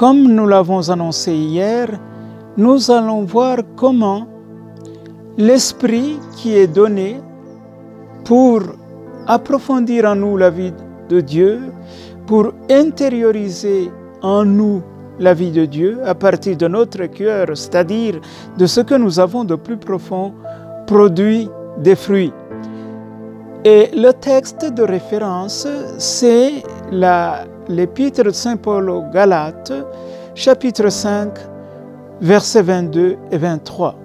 Comme nous l'avons annoncé hier, nous allons voir comment l'Esprit qui est donné pour approfondir en nous la vie de Dieu, pour intérioriser en nous la vie de Dieu à partir de notre cœur, c'est-à-dire de ce que nous avons de plus profond, produit des fruits. Et le texte de référence, c'est l'épître de Saint Paul aux Galates, chapitre 5, versets 22 et 23.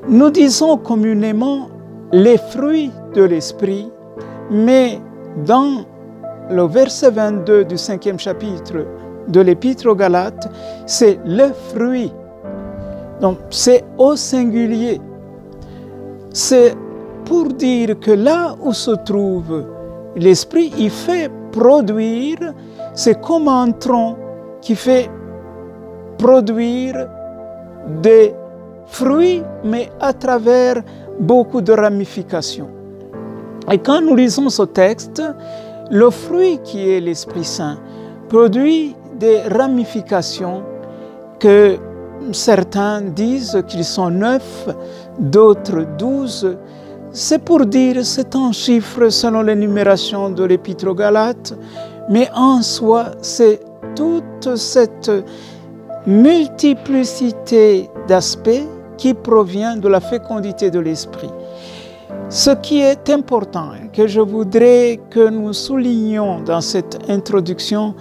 Nous disons communément les fruits de l'Esprit, mais dans le verset 22 du 5e chapitre de l'Épître aux Galates, c'est le fruit. Donc, c'est au singulier. C'est pour dire que là où se trouve l'Esprit, il fait produire, c'est comme un tronc qui fait produire des fruits, mais à travers beaucoup de ramifications. Et quand nous lisons ce texte, le fruit qui est l'Esprit Saint produit des ramifications que certains disent qu'ils sont 9, d'autres 12. C'est pour dire, c'est un chiffre selon l'énumération de l'Épître aux Galates, mais en soi, c'est toute cette multiplicité d'aspects qui provient de la fécondité de l'Esprit. Ce qui est important, que je voudrais que nous soulignions dans cette introduction,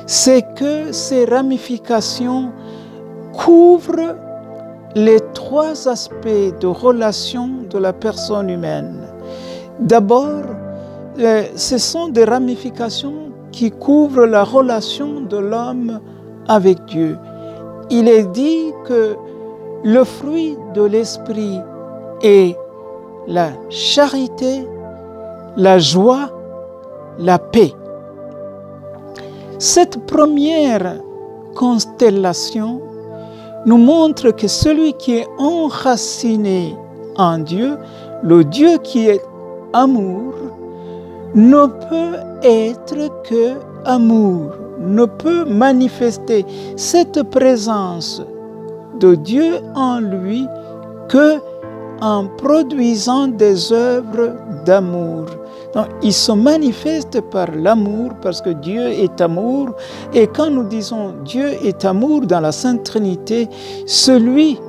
c'est que ces ramifications couvrent les 3 aspects de relation de la personne humaine. D'abord, ce sont des ramifications qui couvrent la relation de l'homme avec Dieu. Il est dit que le fruit de l'Esprit est la charité, la joie, la paix. Cette première constellation nous montre que celui qui est enraciné en Dieu, le Dieu qui est amour, ne peut être que amour, ne peut manifester cette présence de Dieu en lui que en produisant des œuvres d'amour. Donc, il se manifeste par l'amour parce que Dieu est amour. Et quand nous disons Dieu est amour dans la Sainte Trinité, celui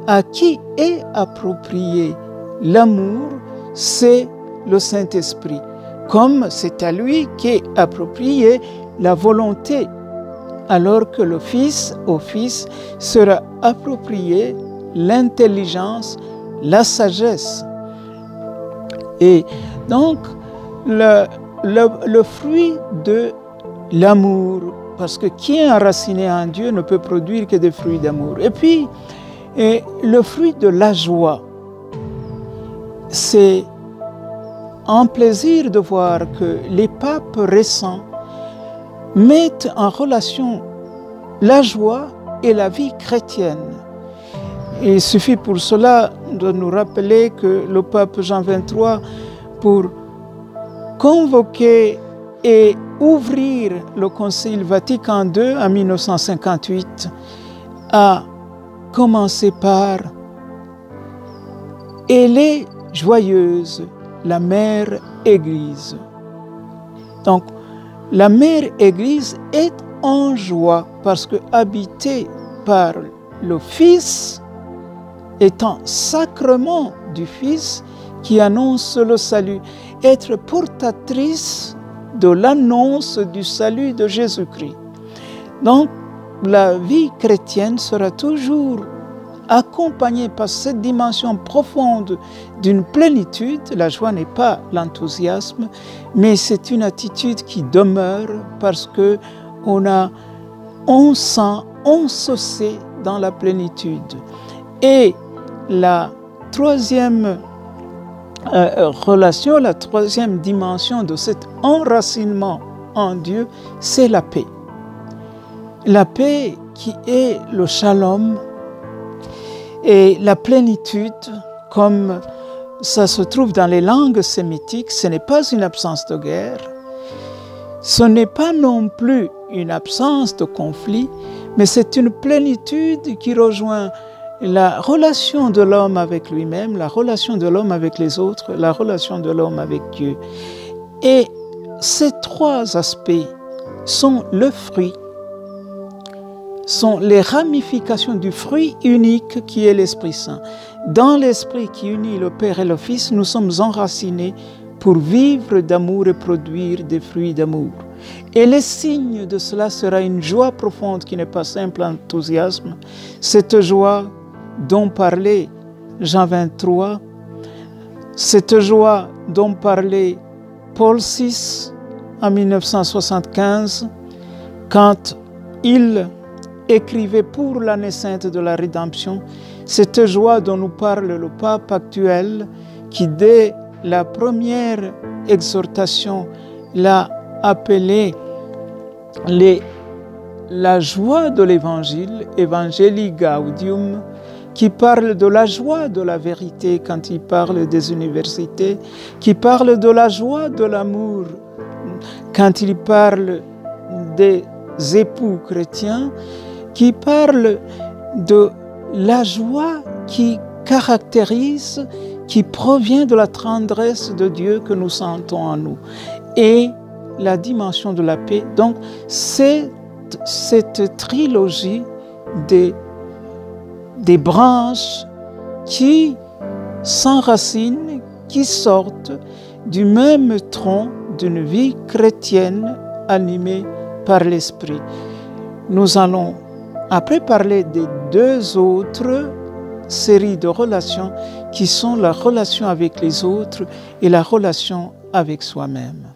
à qui est approprié l'amour, c'est le Saint-Esprit. Comme c'est à lui qu'est appropriée la volonté, alors que le Fils, au Fils, sera approprié l'intelligence, la sagesse. Et donc, le fruit de l'amour, parce que qui est enraciné en Dieu ne peut produire que des fruits d'amour. Et puis, le fruit de la joie, c'est un plaisir de voir que les papes récents mettent en relation la joie et la vie chrétienne. Il suffit pour cela de nous rappeler que le pape Jean XXIII, pour convoquer et ouvrir le Concile Vatican II en 1958, a commencé par « Elle est joyeuse, la Mère Église ». Donc, la Mère Église est en joie parce que habitée par le Fils, étant sacrement du Fils qui annonce le salut, être portatrice de l'annonce du salut de Jésus-Christ. Donc, la vie chrétienne sera toujours accompagnée par cette dimension profonde d'une plénitude. La joie n'est pas l'enthousiasme, mais c'est une attitude qui demeure parce que on se sait dans la plénitude. Et la troisième relation, la troisième dimension de cet enracinement en Dieu, c'est la paix. La paix qui est le shalom et la plénitude, comme ça se trouve dans les langues sémitiques, ce n'est pas une absence de guerre, ce n'est pas non plus une absence de conflit, mais c'est une plénitude qui rejoint la relation de l'homme avec lui-même, la relation de l'homme avec les autres, la relation de l'homme avec Dieu. Et ces trois aspects sont le fruit, sont les ramifications du fruit unique qui est l'Esprit Saint. Dans l'Esprit qui unit le Père et le Fils, nous sommes enracinés pour vivre d'amour et produire des fruits d'amour. Et le signe de cela sera une joie profonde qui n'est pas simple enthousiasme, cette joie dont parlait Jean 23, cette joie dont parlait Paul VI en 1975, quand il écrivait pour l'année sainte de la rédemption, cette joie dont nous parle le pape actuel, qui dès la première exhortation l'a appelée la joie de l'évangile, Evangelii Gaudium, qui parle de la joie de la vérité quand il parle des universités, qui parle de la joie de l'amour quand il parle des époux chrétiens, qui parle de la joie qui caractérise, qui provient de la tendresse de Dieu que nous sentons en nous, et la dimension de la paix. Donc, c'est cette trilogie des branches qui s'enracinent, qui sortent du même tronc d'une vie chrétienne animée par l'Esprit. Nous allons après parler des deux autres séries de relations qui sont la relation avec les autres et la relation avec soi-même.